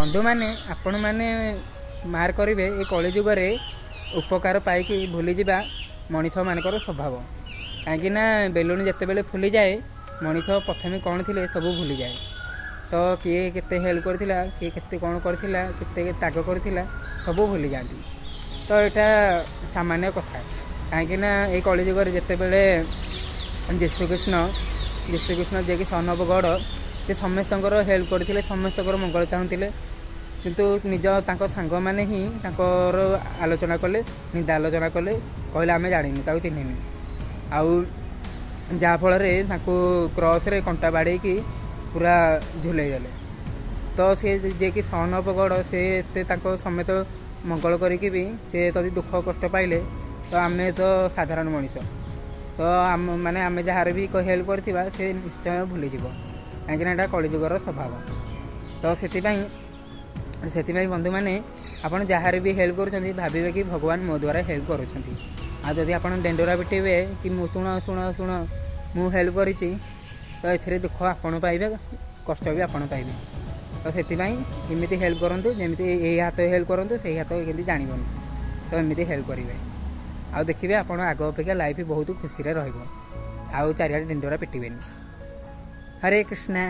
बंधु मैंने आपण मैंने मार करेंगे ये कलिजुगर उपकार पाई भूली जा मनीष मानकर स्वभाव कहीं बेलुन जिते बड़े फुली जाए मनीष प्रथम कौन थे सब भूली जाए। तो किए केते हेल्प करथिला किए केते कौन करथिला केते त्याग करथिला सब भूली जाती। तो यहाँ सामान्य कथा कहीं ये कलिजुगर जिते बड़े जीशुकृष्ण जे कि सन ऑफ गॉड से समस्त हेल्प करते समस्त मंगल चाहूँगे किंतु निज सांग मैंने ही आलोचना कले निंदा आलोचना कले कहले आम जानी चिन्हनी आउ जहाँफल क्रॉस रे कंटा बाड़े पूरा झुलई गले। तो सी जे कि सन ऑफ गॉड से समेत मंगल करी भी सी तदि दुख कष्ट पाइले तो आम तो साधारण मनीष तो आम माने आम जार भी हेल्प करथिबा से निश्चय भूली जीव कहीं कलिजुगर स्वभाव। तो से बंधु मैंने आपड़ जार भी हेल्प कर भावे कि भगवान मो द्वारा हेल्प करुँच आप डेंडोरा पिटेबे कि मु शुण शुण शुण मु हेल्प करी तो ए दुख आपड़ पाइबे कष्ट भी आपड़ पाइबे। तो से इमिति हेल्प करूँ जमी ये हाथ हेल्प करूँ से हाथ के जानवन तो एमती हेल्प करेंगे आउ देखिए आप आग अपेक्षा लाइफ बहुत खुशी रहा चारिया डेंडोरा पिटेबे। हरे कृष्णा।